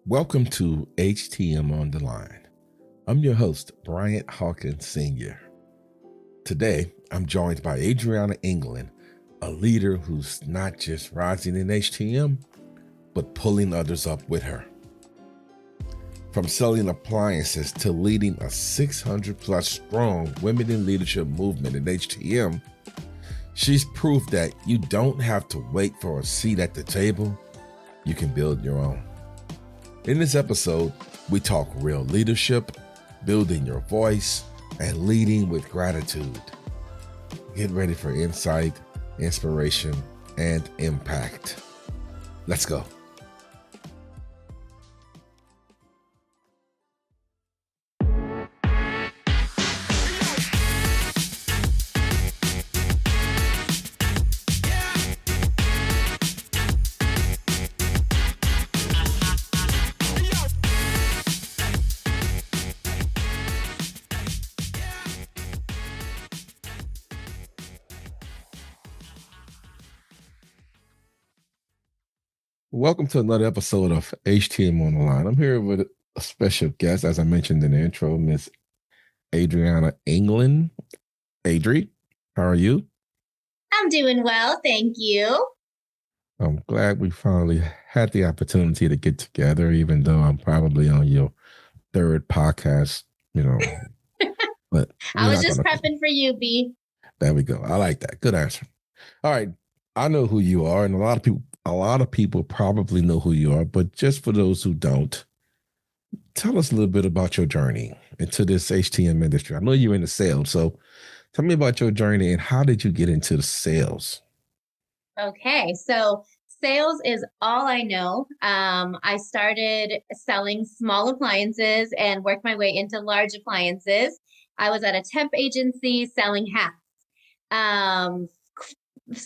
Welcome to HTM on the Line. I'm your host, Bryant Hawkins Sr. Today, I'm joined by Adrianna England, a leader who's not just rising in HTM, but pulling others up with her. From selling appliances to leading a 600 plus strong women in leadership movement in HTM, she's proved that you don't have to wait for a seat at the table. You can build your own. In this episode, we talk real leadership, building your voice, and leading with gratitude. Get ready for insight, inspiration, and impact. Let's go. Welcome to another episode of HTM on the Line. I'm here with a special guest, as I mentioned in the intro, Miss Adrianna England. Adri, how are you? I'm doing well, thank you. I'm glad we finally had the opportunity to get together, even though I'm probably on your third podcast, but I we're was not just going to. prepping for you, B. There we go. I like that. Good answer. All right. I know who you are, and a lot of people probably know who you are, but just for those who don't, tell us a little bit about your journey into this HTM industry. I know you're in the sales, so tell me about your journey and how did you get into the sales? Okay, so sales is all I know. I started selling small appliances and worked my way into large appliances. I was at a temp agency selling hats. Um,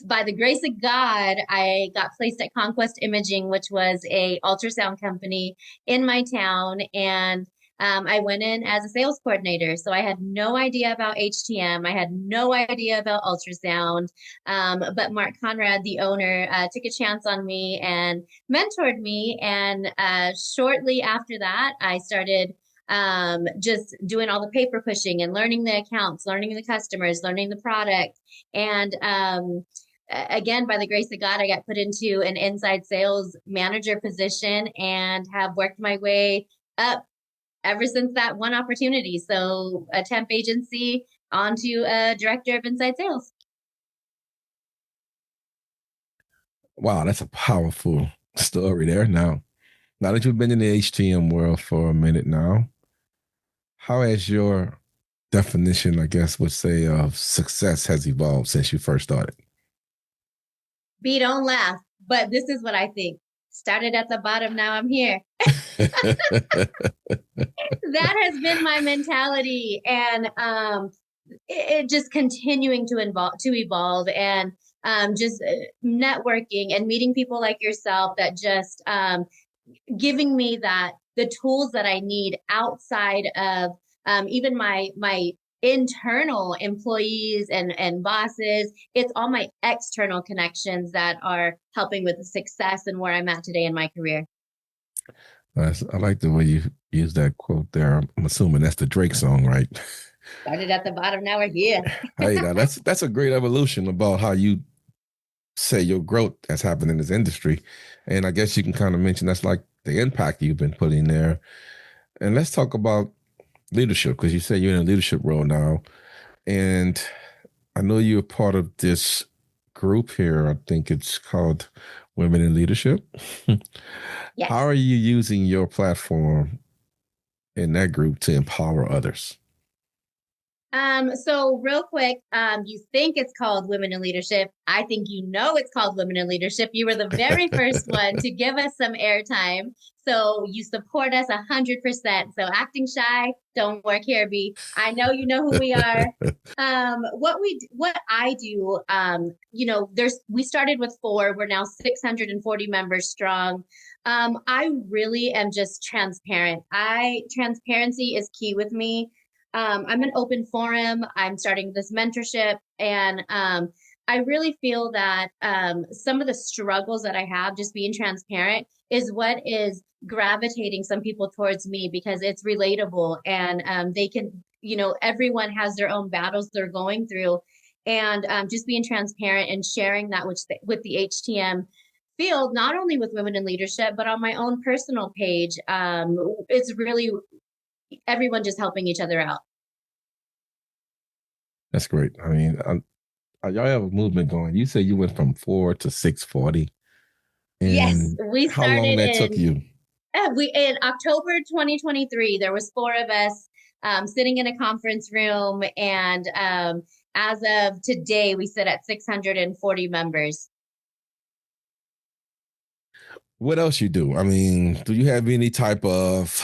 by the grace of God, I got placed at Conquest Imaging, which was a ultrasound company in my town, and I went in as a sales coordinator. So I had no idea about HTM. I had no idea about ultrasound. But Mark Conrad, the owner, took a chance on me and mentored me. And shortly after that, I started just doing all the paper pushing and learning the accounts, learning the customers, learning the product. And again, by the grace of God, I got put into an inside sales manager position and have worked my way up ever since that one opportunity. So a temp agency onto a director of inside sales. Wow, that's a powerful story there. Now that you've been in the HTM world for a minute now, how has your definition, I guess, would say, of success has evolved since you first started? B, don't laugh, but this is what I think. Started at the bottom, now I'm here. That has been my mentality, and it just continuing to evolve, and just networking and meeting people like yourself that just giving me that the tools that I need outside of even my internal employees and bosses. It's all my external connections that are helping with the success and where I'm at today in my career. I like the way you use that quote there. I'm assuming that's the Drake song, right? Started at the bottom, now we're here. Hey, now that's a great evolution about how you say your growth that's happened in this industry. And I guess you can kind of mention that's like the impact you've been putting there. And let's talk about leadership because you say you're in a leadership role now. And I know you're part of this group here. I think it's called Women in Leadership. How Yes. are you using your platform in that group to empower others? So real quick, you think it's called Women in Leadership. I think you know it's called Women in Leadership. You were the very first one to give us some airtime. So you support us 100%. So acting shy, don't work here, B. I know you know who we are. What I do, we started with four. We're now 640 members strong. I really am just transparent. Transparency is key with me. I'm an open forum. I'm starting this mentorship, and I really feel that some of the struggles that I have, just being transparent, is what is gravitating some people towards me because it's relatable and they can, everyone has their own battles they're going through. And just being transparent and sharing that with the HTM field, not only with women in leadership, but on my own personal page, it's really everyone just helping each other out. That's great. I mean, y'all have a movement going. You say you went from 4 to 640, Yes, and we how long started that took you? we in October 2023. There was four of us sitting in a conference room, and as of today, we sit at 640 members. What else you do? I mean, do you have any type of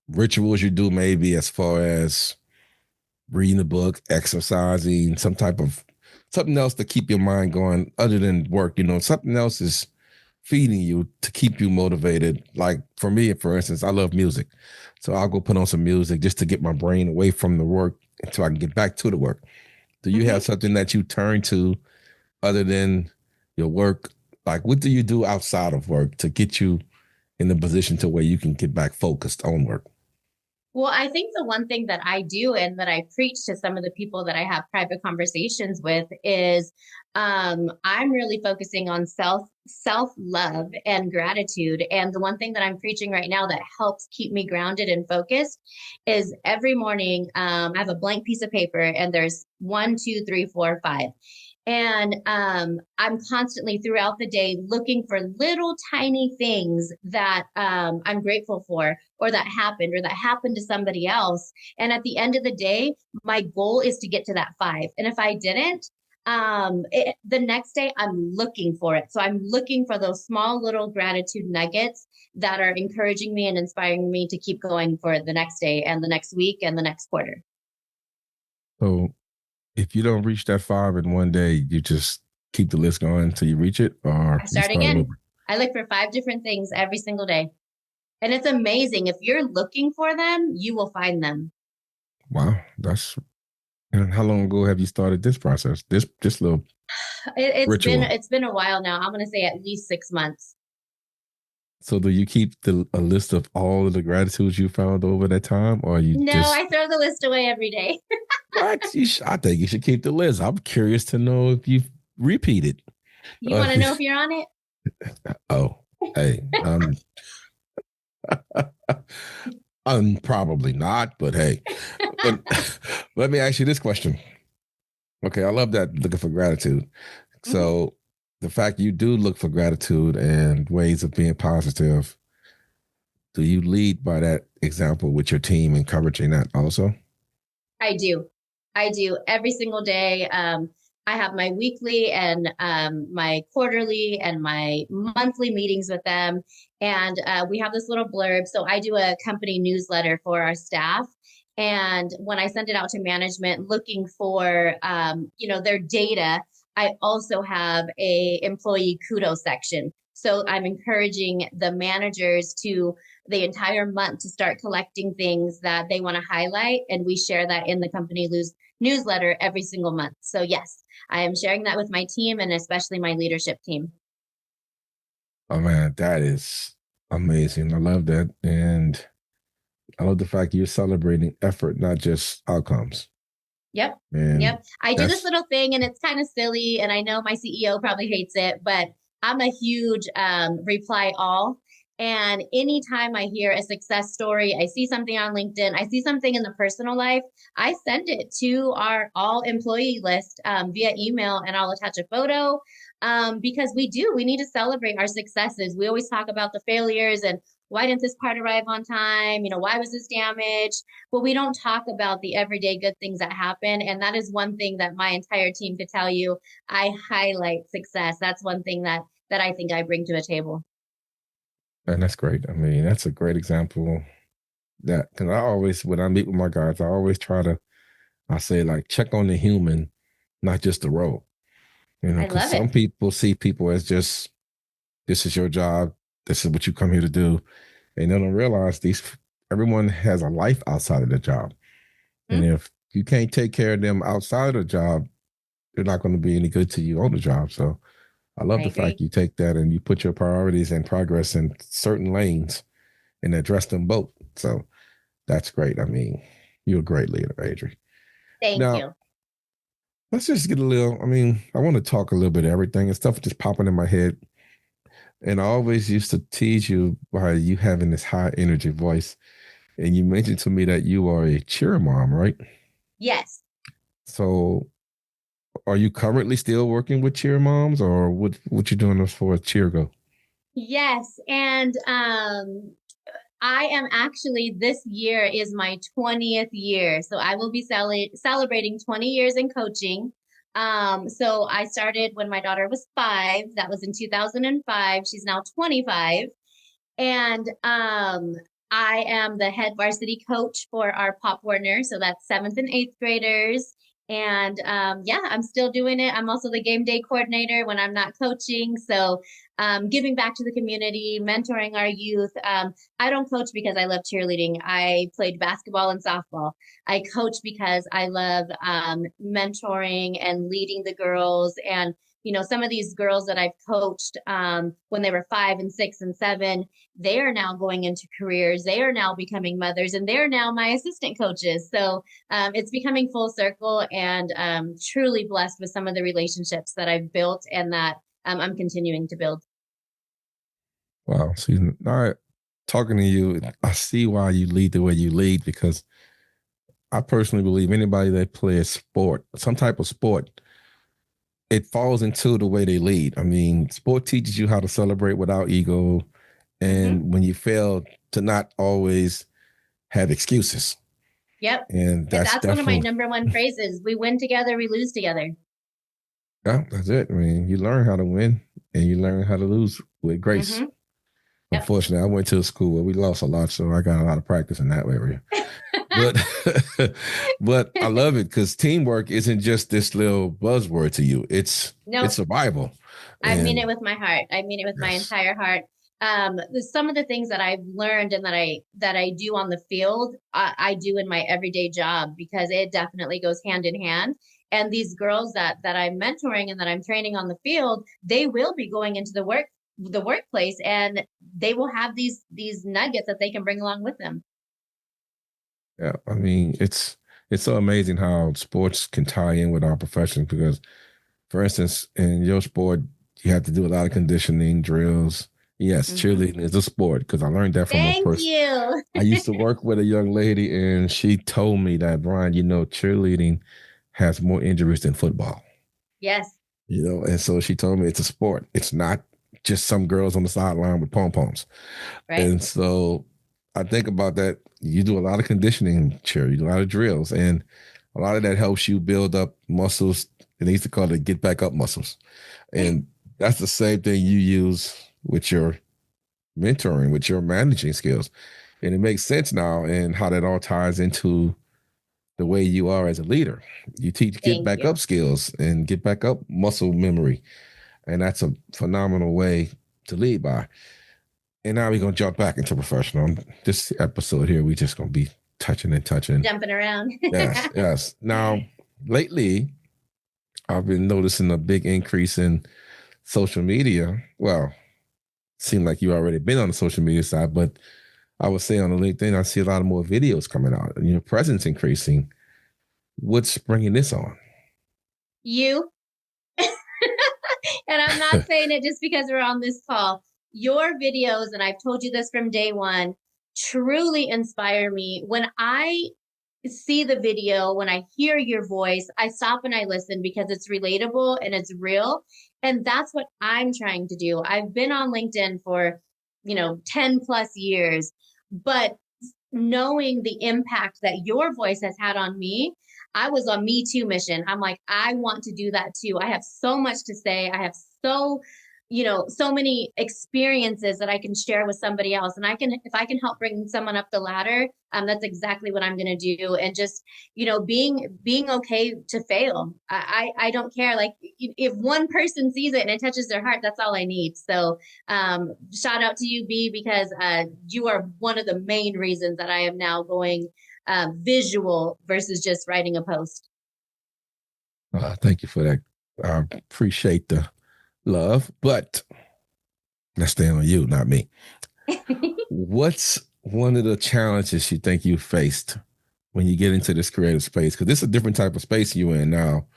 rituals you do, maybe as far as reading a book, exercising, something else to keep your mind going other than work? Something else is feeding you to keep you motivated. Like for me, for instance, I love music. So I'll go put on some music just to get my brain away from the work until I can get back to the work. Do you have Mhm. something that you turn to other than your work? Like what do you do outside of work to get you in the position to where you can get back focused on work? Well, I think the one thing that I do and that I preach to some of the people that I have private conversations with is I'm really focusing on self love and gratitude. And the one thing that I'm preaching right now that helps keep me grounded and focused is every morning I have a blank piece of paper and there's 1, 2, 3, 4, 5. And I'm constantly throughout the day looking for little tiny things that I'm grateful for, or that happened to somebody else. And at the end of the day, my goal is to get to that 5. And if I didn't, the next day I'm looking for it. So I'm looking for those small little gratitude nuggets that are encouraging me and inspiring me to keep going for the next day and the next week and the next quarter. So if you don't reach that 5 in one day, you just keep the list going until you reach it, or I you start start again. over. I look for 5 different things every single day. And it's amazing. If you're looking for them, you will find them. Wow, that's and how long ago have you started this process? This little It's been ritual. it's been a while now. I'm gonna say at least 6 months. So do you keep a list of all of the gratitudes you found over that time, or you No, just I throw the list away every day. what? I think you should keep the list. I'm curious to know if you repeated. You want to know if you're on it? Oh, hey, I'm probably not, but hey, but let me ask you this question. Okay, I love that looking for gratitude. Mhm. So the fact you do look for gratitude and ways of being positive, do you lead by that example with your team, encouraging that also? I do. I do every single day. I have my weekly and my quarterly and my monthly meetings with them. And we have this little blurb. So I do a company newsletter for our staff. And when I send it out to management looking for, their data, I also have a employee kudos section. So I'm encouraging the managers to the entire month to start collecting things that they want to highlight. And we share that in the company newsletter every single month. So, yes, I am sharing that with my team and especially my leadership team. Oh man, that is amazing. I love that. And I love the fact you're celebrating effort, not just outcomes. Yep. And Yep. I do this that's little thing and it's kind of silly. And I know my CEO probably hates it, but I'm a huge reply all. And anytime I hear a success story, I see something on LinkedIn, I see something in the personal life, I send it to our all employee list via email and I'll attach a photo because we need to celebrate our successes. We always talk about the failures and why didn't this part arrive on time? Why was this damaged? But we don't talk about the everyday good things that happen. And that is one thing that my entire team could tell you. I highlight success. That's one thing that I think I bring to a table. and that's great. I mean, that's a great example that because I always when I meet with my guys, I always try to I say like check on the human, not just the role. I Because love some it. people see people as just this is your job, this is what you come here to do, and they don't realize these everyone has a life outside of the job, and Hmm? if you can't take care of them outside of the job, they're not going to be any good to you on the job. So I love I the fact agree. you take that and you put your priorities and progress in certain lanes and address them both. So that's great. I mean, you're a great leader, Adri. Thank Now, you. let's just get a little, I mean, I want to talk a little bit of everything and stuff just popping in my head. And I always used to tease you by you having this high energy voice. And you mentioned to me that you are a cheer mom, right? Yes. So are you currently still working with cheer moms or what you doing as far as cheer go? Yes. And I am actually, this year is my 20th year. So I will be celebrating 20 years in coaching. So I started when my daughter was 5. That was in 2005. She's now 25. And I am the head varsity coach for our Pop Warner. So that's seventh and eighth graders. And yeah, I'm still doing it. I'm also the game day coordinator when I'm not coaching. So giving back to the community, mentoring our youth. I don't coach because I love cheerleading. I played basketball and softball. I coach because I love mentoring and leading the girls. And, you know, some of these girls that I've coached when they were 5 and 6 and 7, they are now going into careers. They are now becoming mothers, and they're now my assistant coaches. So it's becoming full circle, and truly blessed with some of the relationships that I've built and that I'm continuing to build. Wow. See, now talking to you, I see why you lead the way you lead because I personally believe anybody that plays sport, some type of sport, it falls into the way they lead. I mean, sport teaches you how to celebrate without ego. Hmm. And when you fail, to not always have excuses. Yep. And And that's that's one of my definitely, number one phrases. We win together, we lose together. yeah, that's it. I mean, you learn how to win and you learn how to lose with grace. Hmm. Yep. Unfortunately, I went to a school where we lost a lot, so I got a lot of practice in that area. But but I love it because teamwork isn't just this little buzzword to you. It's No, survival. I mean it And with my heart. I mean it with my yes. entire heart. Some of the things that I've learned and that I do on the field, I do in my everyday job because it definitely goes hand in hand. And these girls that I'm mentoring and that I'm training on the field, they will be going into the workplace, and they will have these nuggets that they can bring along with them. Yeah. I mean, it's so amazing how sports can tie in with our profession because for instance, in your sport, you have to do a lot of conditioning drills. Yes, Hmm. cheerleading is a sport because I learned that from a Thank person. you. I used to work with a young lady, and she told me that, Brian, cheerleading has more injuries than football. Yes, And so she told me it's a sport. It's not just some girls on the sideline with pom poms. right. And so I think about that. You do a lot of conditioning, cheer, you do a lot of drills, and a lot of that helps you build up muscles. They used to call it get back up muscles. And that's the same thing you use with your mentoring, with your managing skills. And it makes sense now and how that all ties into the way you are as a leader. You teach get Thank back you. up skills and get back up muscle memory. And that's a phenomenal way to lead by. And now we're gonna jump back into professional. This episode here, we just gonna be touching and touching. Jumping around. Yes, yes. Now, lately, I've been noticing a big increase in social media. Well, seemed like you already been on the social media side, but I would say on the LinkedIn, I see a lot of more videos coming out and your presence increasing. What's bringing this on? You. And I'm not saying it just because we're on this call. Your videos, and I've told you this from day one, truly inspire me. When I see the video, when I hear your voice, I stop and I listen because it's relatable and it's real. And that's what I'm trying to do. I've been on LinkedIn for, 10 plus years, but knowing the impact that your voice has had on me, I was on Me Too mission. I'm like, I want to do that too. I have so much to say. I have so many experiences that I can share with somebody else. And if I can help bring someone up the ladder, that's exactly what I'm going to do. And just, being okay to fail. I don't care. Like if one person sees it and it touches their heart, that's all I need. So shout out to you, B, because you are one of the main reasons that I am now going visual versus just writing a post. Thank you for that. I appreciate the love, but let's stay on you, not me. What's one of the challenges you think you faced when you get into this creative space? Because this is a different type of space you're in now,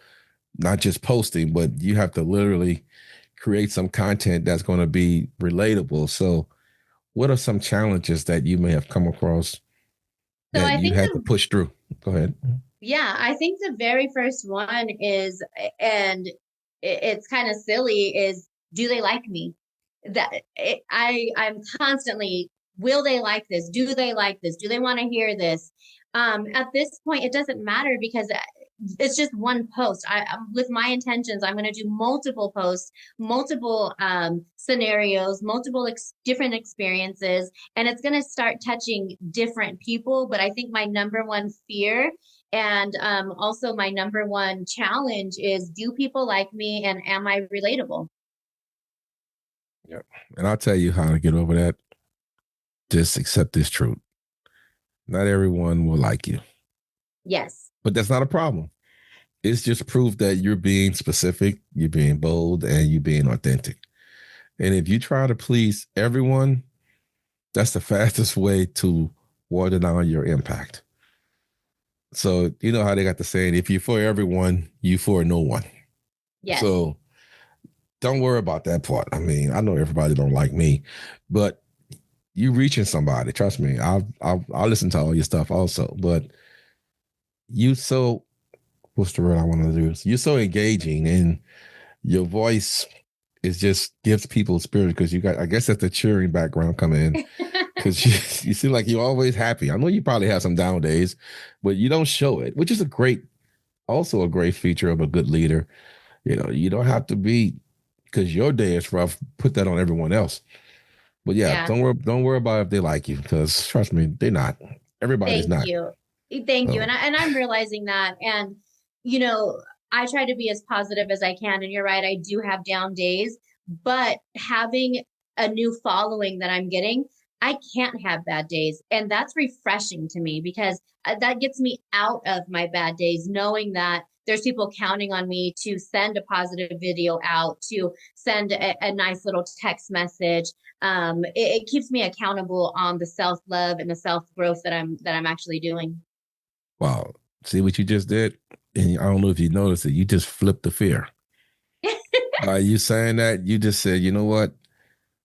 not just posting, but you have to literally create some content that's going to be relatable. So, what are some challenges that you may have come across So that I you think had to push through? Go ahead. yeah, I think the very first one is, and it's kind of silly, is do they like me? I'm constantly, will they like this? Do they like this? Do they want to hear this? At this point, it doesn't matter because it's just one post. With my intentions, I'm going to do multiple posts, multiple scenarios, multiple different experiences, and it's going to start touching different people. But I think my number one fear and also my number one challenge is, do people like me and am I relatable? Yeah. And I'll tell you how to get over that. Just accept this truth. Not everyone will like you, Yes. but that's not a problem. It's just proof that you're being specific, you're being bold, and you're being authentic. And if you try to please everyone, that's the fastest way to water down your impact. So you know how they got the saying, if you're for everyone, you for no one. Yes. So don't worry about that part. I mean, I know everybody don't like me, but you reaching somebody. Trust me, I'll listen to all your stuff also. But you so what's the word I want to do? You're so engaging, and your voice is just gives people spirit because you got. I guess that's the cheering background coming in because you seem like you're always happy. I know you probably have some down days, but you don't show it, which is also a great feature of a good leader. You know, you don't have to be because your day is rough. Put that on everyone else. But yeah, Yeah. don't worry about if they like you because trust me, they're not. Everybody's Thank not. you. Thank you. So And I'm realizing that. And, you know, I try to be as positive as I can. And you're right, I do have down days, but having a new following that I'm getting, I can't have bad days. And that's refreshing to me because that gets me out of my bad days, knowing that there's people counting on me to send a positive video out, to send a nice little text message. It keeps me accountable on the self love and the self growth that I'm actually doing. wow, see what you just did, and I don't know if you noticed it. You just flipped the fear by you saying that. You just said, you know what?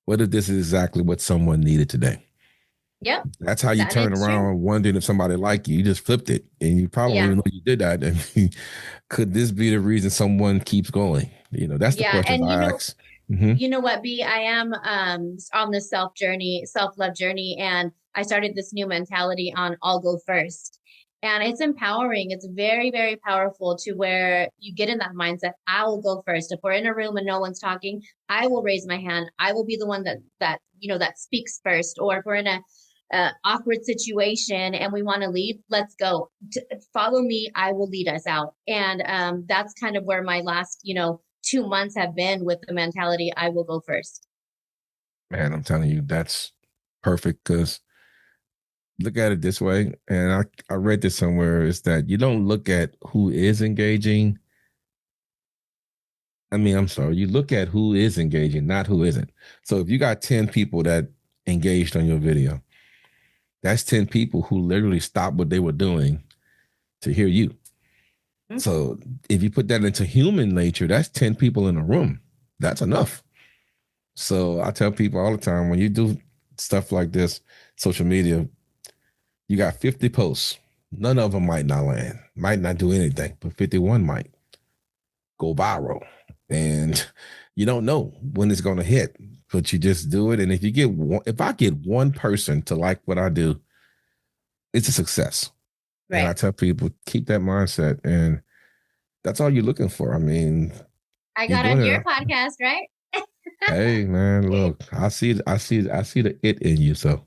What if this is exactly what someone needed today? Yep, That's how you that turn it's true. around wondering if somebody like you. You just flipped it, and you probably don't Yeah, even know you did that. And could this be the reason someone keeps going? You know, that's the yeah, questions and I ask. Mm-hmm. you know what, B, I am on this self love journey, and I started this new mentality on I'll go first. And it's empowering. It's very, very powerful to where you get in that mindset. I will go first. If we're in a room and no one's talking, I will raise my hand. I will be the one that speaks first. Or if we're in a awkward situation and we want to lead, let's go. Follow me. I will lead us out. And that's kind of where my last 2 months have been with the mentality I will go first. Man, I'm telling you, that's perfect because look at it this way. And I read this somewhere is that you don't look at who is engaging. I mean, I'm sorry, you look at who is engaging, not who isn't. So if you got 10 people that engaged on your video, that's 10 people who literally stopped what they were doing to hear you. Mhm. So if you put that into human nature, that's 10 people in a room. That's enough. So I tell people all the time when you do stuff like this, social media, you got 50 posts. None of them might not land, might not do anything, but 51 might go viral. And you don't know when it's going to hit, but you just do it. And if I get one person to like what I do, it's a success. And I Right. tell people, keep that mindset. And that's all you're looking for. I mean, I you're got doing on it. your podcast, right? Hey man, look, I see the it in you. So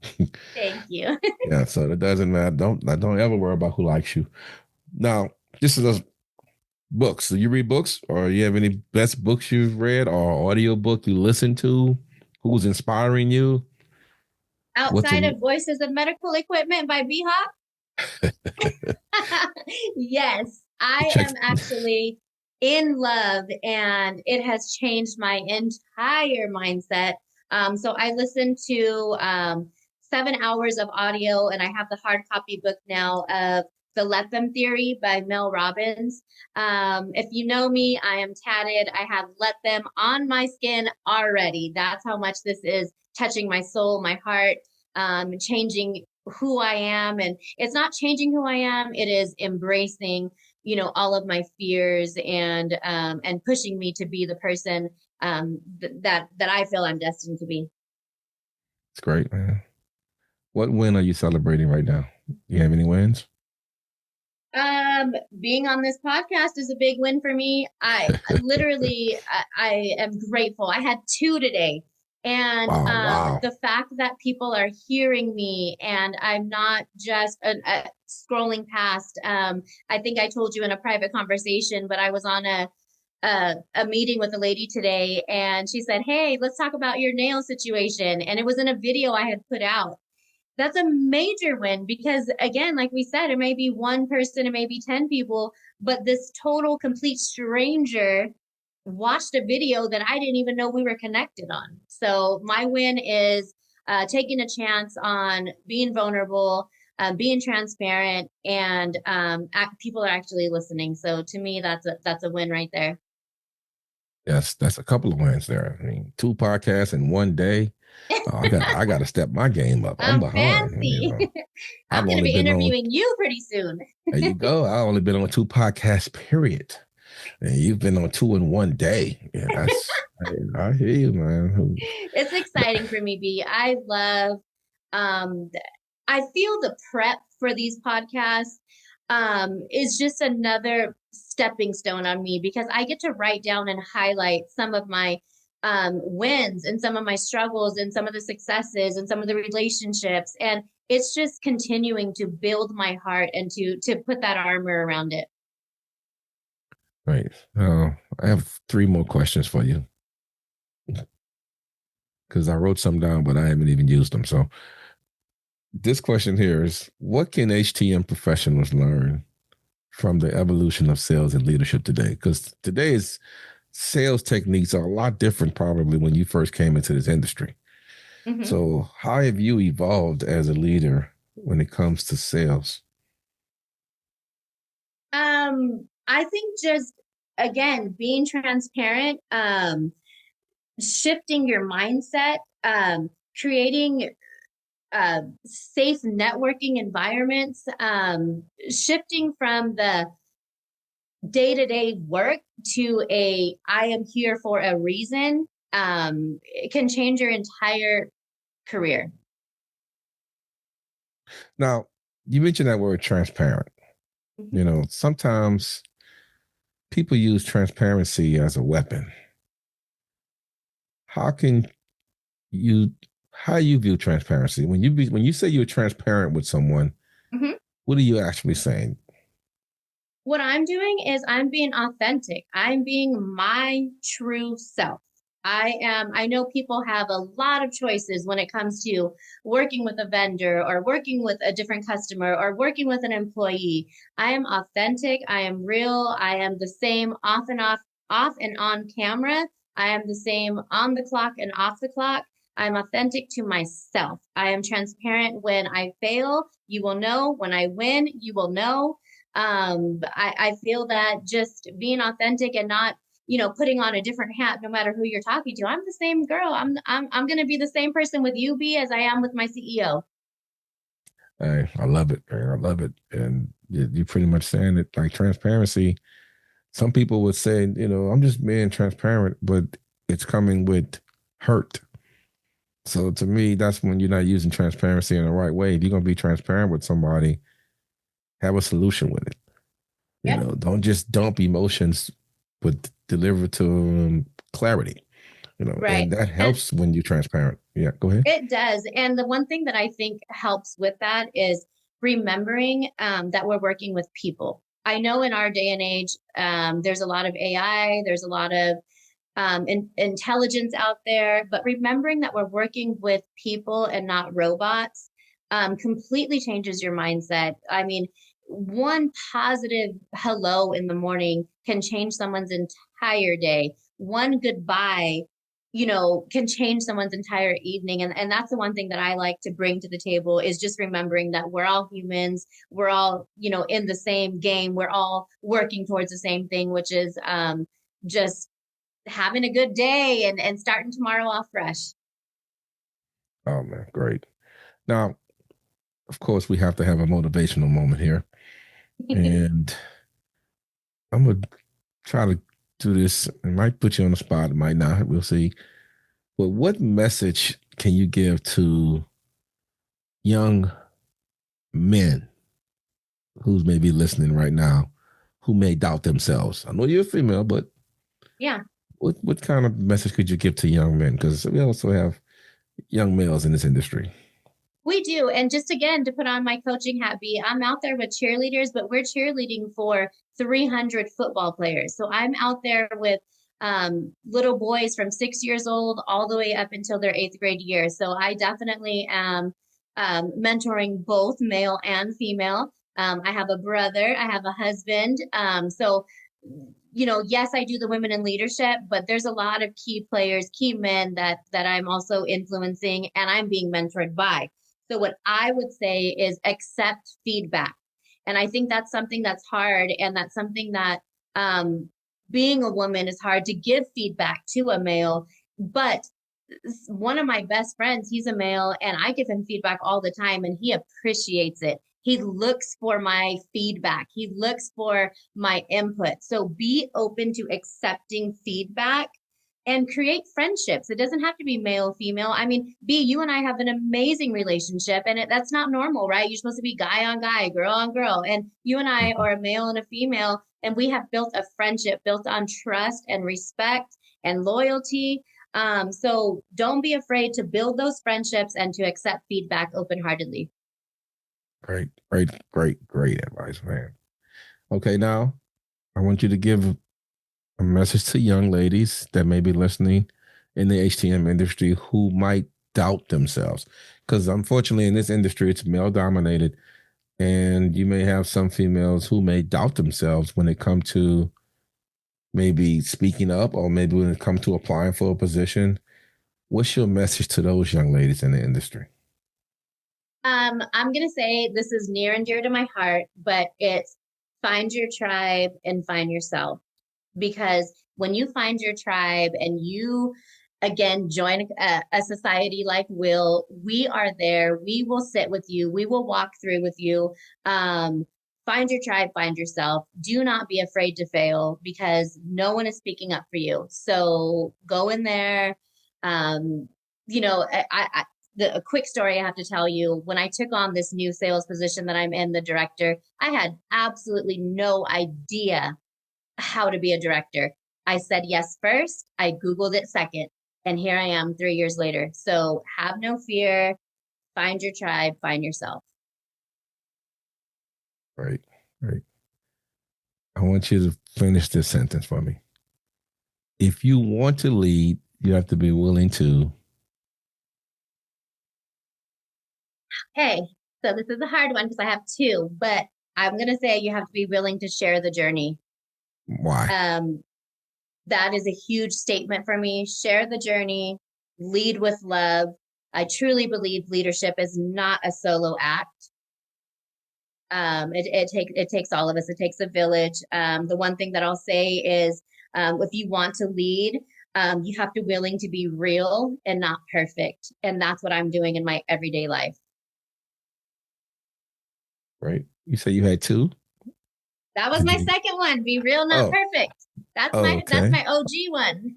Thank you. yeah, so it doesn't matter. Don't ever worry about who likes you. Now, this is a books. Do you read books, or you have any best books you've read, or audio book you listen to? Who's inspiring you? What's a Outside of Voices of Medical Equipment by B Hop. Yes, I check? am actually. in love, and it has changed my entire mindset. So I listen to 7 hours of audio, and I have the hard copy book now of The Let Them Theory by Mel Robbins. If you know me, I am tatted. I have let them on my skin already. That's how much this is touching my soul, my heart, changing who I am. And it's not changing who I am, it is embracing, all of my fears, and pushing me to be the person that I feel I'm destined to be. It's great, man. What win are you celebrating right now? You have any wins? Being on this podcast is a big win for me. I literally, I am grateful. I had two today. And Wow, wow. the fact that people are hearing me and I'm not just scrolling past. I think I told you in a private conversation, but I was on a meeting with a lady today, and she said, "Hey, let's talk about your nail situation." And it was in a video I had put out. That's a major win because, again, like we said, it may be one person, it may be 10 people, but this total complete stranger watched a video that I didn't even know we were connected on. So my win is taking a chance on being vulnerable, being transparent, and people are actually listening. So to me, that's a win right there. Yes, that's a couple of wins there. I mean, two podcasts in one day. I got to step my game up. I'm I'm behind. fancy. I'm I've going to only be been on. interviewing you pretty soon. There you go. I only been on two podcasts. Period. And you've been on two in one day. Yeah, that's. I hear you, man. It's exciting for me, B. I love um I feel the prep for these podcasts is just another stepping stone on me because I get to write down and highlight some of my wins and some of my struggles and some of the successes and some of the relationships, and it's just continuing to build my heart and to put that armor around it. Right. I have three more questions for you because I wrote some down, but I haven't even used them. So this question here is: what can HTM professionals learn from the evolution of sales and leadership today? Because today's sales techniques are a lot different, probably when you first came into this industry. Mhm. So, how have you evolved as a leader when it comes to sales? I think just again being transparent, shifting your mindset, creating safe networking environments, shifting from the day-to-day work to a I am here for a reason, it can change your entire career. Now, you mentioned that word transparent. Mhm. Sometimes people use transparency as a weapon. How can you how you view transparency when you say you're transparent with someone? Mhm. What are you actually saying? What I'm doing is I'm being authentic. I'm being my true self. I know people have a lot of choices when it comes to working with a vendor or working with a different customer or working with an employee. I am authentic. I am real. I am the same off and on camera. I am the same on the clock and off the clock. I'm authentic to myself. I am transparent when I fail. You will know. When I win, you will know. I feel that just being authentic and not, putting on a different hat, no matter who you're talking to. I'm the same girl. I'm going to be the same person with you, B, as I am with my CEO. I love it, man. I love it. And you're pretty much saying it like transparency. Some people would say, I'm just being transparent, but it's coming with hurt. So to me, that's when you're not using transparency in the right way. If you're going to be transparent with somebody, have a solution with it. Yep. Don't just dump emotions, but deliver to them clarity. Right. And that And helps when you're transparent. Yeah, go ahead. it does. And the one thing that I think helps with that is remembering that we're working with people. I know in our day and age, there's a lot of AI, there's a lot of intelligence out there, but remembering that we're working with people and not robots completely changes your mindset. I mean, one positive hello in the morning can change someone's entire day. One goodbye, can change someone's entire evening. And that's the one thing that I like to bring to the table is just remembering that we're all humans. We're all, in the same game. We're all working towards the same thing, which is just having a good day and starting tomorrow off fresh. Oh man, great. Now, of course, we have to have a motivational moment here, and I'm gonna try to do this. It might put you on the spot, it might not. We'll see. But what message can you give to young men who's maybe listening right now, who may doubt themselves? I know you're a female, but Yeah. what kind of message could you give to young men? Because we also have young males in this industry. We do. And just again, to put on my coaching hat, B, I'm out there with cheerleaders, but we're cheerleading for 300 football players. So I'm out there with little boys from 6 years old all the way up until their eighth grade year. So I definitely am mentoring both male and female. I have a brother, I have a husband. Yes, I do the women in leadership, but there's a lot of key players, key men that I'm also influencing and I'm being mentored by. So what I would say is accept feedback. And I think that's something that's hard. And that's something that being a woman is hard to give feedback to a male. But one of my best friends, he's a male, and I give him feedback all the time, and he appreciates it. He looks for my feedback, he looks for my input. So be open to accepting feedback and create friendships. It doesn't have to be male, female. I mean, B, you and I have an amazing relationship, and that's not normal, right? You're supposed to be guy on guy, girl on girl. And you and I Mhm. are a male and a female, and we have built a friendship built on trust and respect and loyalty. So don't be afraid to build those friendships and to accept feedback open heartedly. Great, great, great, great advice, man. Okay, now I want you to give a message to young ladies that may be listening in the HTM industry who might doubt themselves. Because unfortunately, in this industry, it's male dominated, and you may have some females who may doubt themselves when it comes to maybe speaking up or maybe when it comes to applying for a position. What's your message to those young ladies in the industry? I'm going to say this is near and dear to my heart, but it's find your tribe and find yourself. Because when you find your tribe and you again join a society like Will, we are there. We will sit with you. We will walk through with you. Find your tribe, find yourself. Do not be afraid to fail because no one is speaking up for you. So go in there. Um, a quick story I have to tell you. When I took on this new sales position that I'm in, the director, I had absolutely no idea how to be a director. I said yes first, I Googled it second, and here I am 3 years later. So have no fear, find your tribe, find yourself. Right, right. I want you to finish this sentence for me. If you want to lead, you have to be willing to. Okay, so this is a hard one because I have two, but I'm going to say you have to be willing to share the journey. Why? Um, that is a huge statement for me. Share the journey, lead with love. I truly believe leadership is not a solo act. It takes all of us. It takes a village. The one thing that I'll say is, if you want to lead, you have to willing to be real and not perfect, and that's what I'm doing in my everyday life. Right? You say you had two? That was Did my you? second one. Be real, not Oh, perfect. That's okay. my OG one.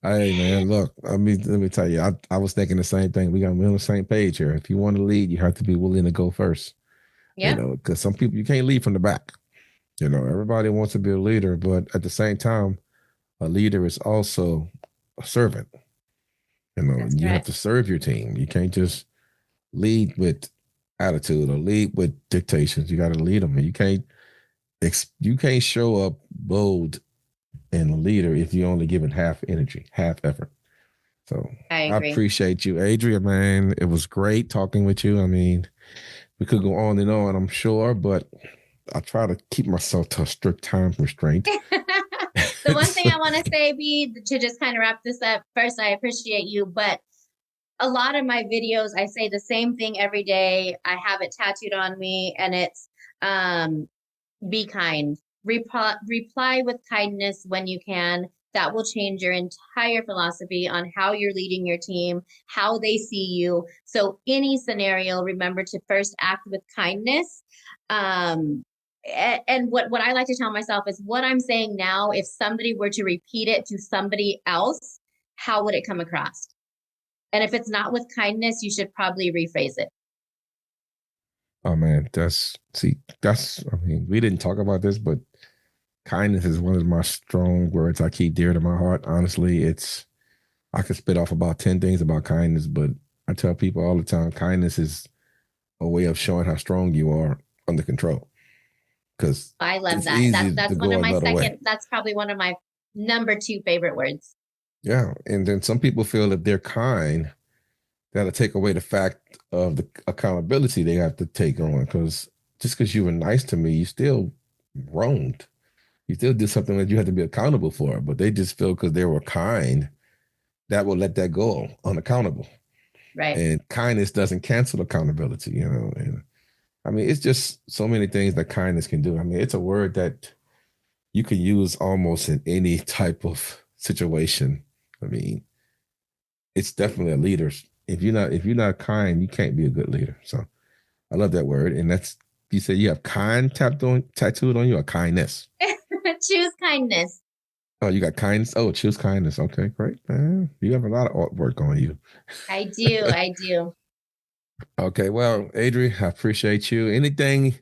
Hey man, look. Let me tell you. I was thinking the same thing. We're on the same page here. If you want to lead, you have to be willing to go first. Yep, Because some people you can't lead from the back. Everybody wants to be a leader, but at the same time, a leader is also a servant. that's You have correct. to serve your team. You can't just lead with attitude or lead with dictations. You got to lead them, and you can't show up bold and a leader if you're only giving half energy, half effort. So I I agree. appreciate you, Adrian, man. It was great talking with you. I mean, We could go on and on, I'm sure, but I try to keep myself to a strict time restraint. The one thing I want to say, B, to just kind of wrap this up, first, I appreciate you, but a lot of my videos, I say the same thing every day. I have it tattooed on me, and it's um, be kind. Reply with kindness when you can. That will change your entire philosophy on how you're leading your team, how they see you. So, any scenario, remember to first act with kindness. Um, and what I like to tell myself is what I'm saying now, if somebody were to repeat it to somebody else, how would it come across? And if it's not with kindness, you should probably rephrase it. Oh man, I mean, we didn't talk about this, but kindness is one of my strong words I keep dear to my heart. Honestly, I could spit off about 10 things about kindness, but I tell people all the time, kindness is a way of showing how strong you are under control. Because I love it's that. easy to That's one go of my another way. second, that's probably one of my number two favorite words. Yeah. And then some people feel if they're kind, that'll take away the fact of the accountability they have to take on. Because just because you were nice to me, you still wronged. You still did something that you had to be accountable for. But they just feel because they were kind, that will let that go unaccountable. Right. And kindness doesn't cancel accountability, you know. And I mean, it's just so many things that kindness can do. I mean, it's a word that you can use almost in any type of situation. I mean, it's definitely a leader. If you're not kind, you can't be a good leader. So I love that word. And that's you say you have kind tattooed on you or kindness. Choose kindness. Oh, you got kindness. Oh, choose kindness. Okay, great. You have a lot of artwork on you. I do. I do. Okay, well, Adri, I appreciate you. Anything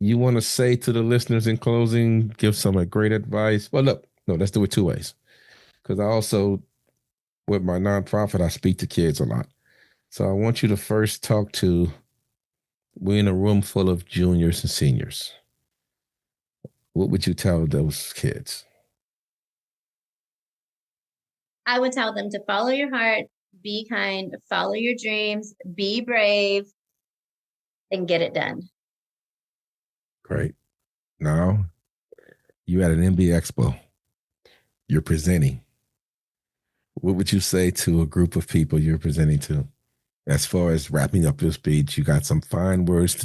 you want to say to the listeners in closing? Give some great advice. Well, look, no, let's do it two ways. Because I also, with my nonprofit, I speak to kids a lot. So I want you to first talk to, we're in a room full of juniors and seniors. What would you tell those kids? I would tell them to follow your heart, be kind, follow your dreams, be brave, and get it done. Great. Now you at an MB Expo. You're presenting. What would you say to a group of people you're presenting to? As far as wrapping up your speech, you got some fine words.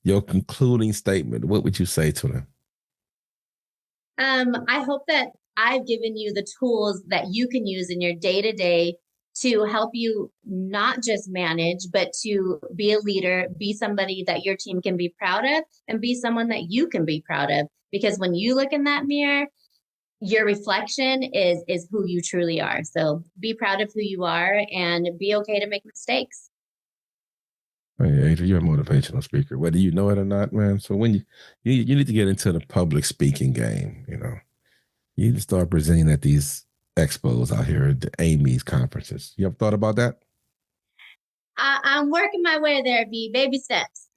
Your concluding statement, what would you say to them? I hope that I've given you the tools that you can use in your day to day to help you not just manage, but to be a leader, be somebody that your team can be proud of, and be someone that you can be proud of. Because when you look in that mirror, your reflection is who you truly are. So be proud of who you are and be okay to make mistakes. Hey, Adrian, you're a motivational speaker, whether you know it or not, man. So when you need to get into the public speaking game, you need to start presenting at these expos out here at the Amy's conferences. You ever thought about that? I'm working my way there, B. Baby steps.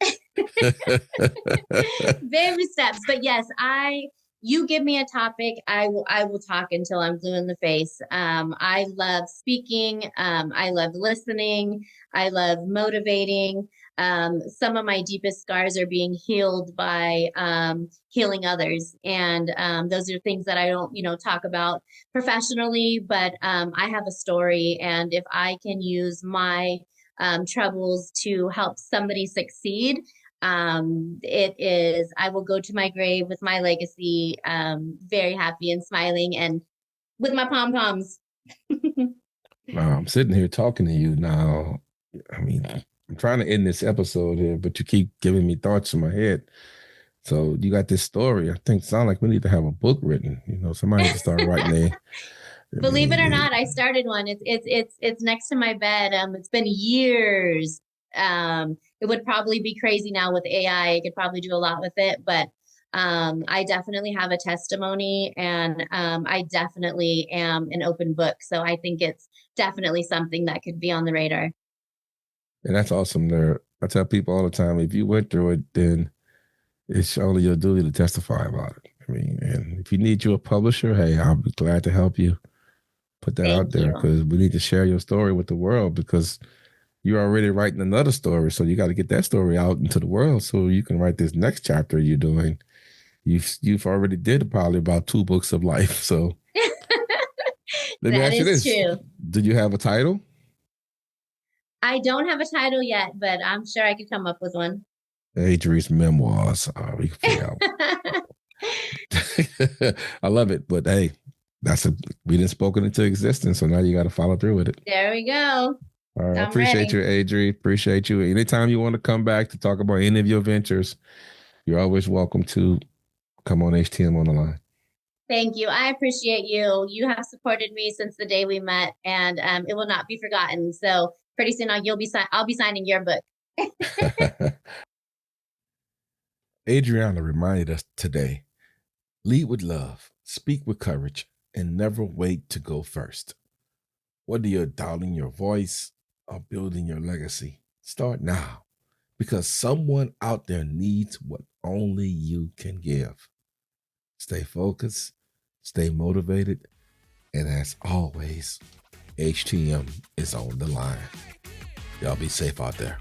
Baby steps. But yes, you give me a topic, I will talk until I'm blue in the face. I love speaking, I love listening, I love motivating. Some of my deepest scars are being healed by healing others. And those are things that I don't, talk about professionally, but I have a story. And if I can use my troubles to help somebody succeed, it is, I will go to my grave with my legacy, very happy and smiling and with my pom poms. I'm sitting here talking to you now. I mean, I'm trying to end this episode here, but you keep giving me thoughts in my head. So you got this story. I think sound like we need to have a book written. Somebody need to start writing there. I Believe it or mean, not, I started one. It's next to my bed. It's been years. It would probably be crazy now with AI. I could probably do a lot with it, but I definitely have a testimony, and I definitely am an open book. So I think it's definitely something that could be on the radar. and that's awesome. There, I tell people all the time, if you went through it, then it's only your duty to testify about it. I mean, and if you need you a publisher, hey, I'll be glad to help you put that out Thank there you. because we need to share your story with the world because you're already writing another story, so you got to get that story out into the world so you can write this next chapter you're doing. You've already did probably about 2 books of life. So let me That ask you is this: true. did you have a title? I don't have a title yet, but I'm sure I could come up with one. Adrian's memoirs. We can figure out. I love it, but hey, we didn't spoken into existence, so now you got to follow through with it. There we go. All right, I I'm appreciate ready. you, Adri. Appreciate you. Anytime you want to come back to talk about any of your ventures, you're always welcome to come on HTM on the line. Thank you. I appreciate you. You have supported me since the day we met, and it will not be forgotten. So pretty soon I'll be signing your book. Adrianna reminded us today: lead with love, speak with courage, and never wait to go first. Whether you're doubting your voice or building your legacy, start now because someone out there needs what only you can give. Stay focused, stay motivated, and as always, HTM is on the line. Y'all be safe out there.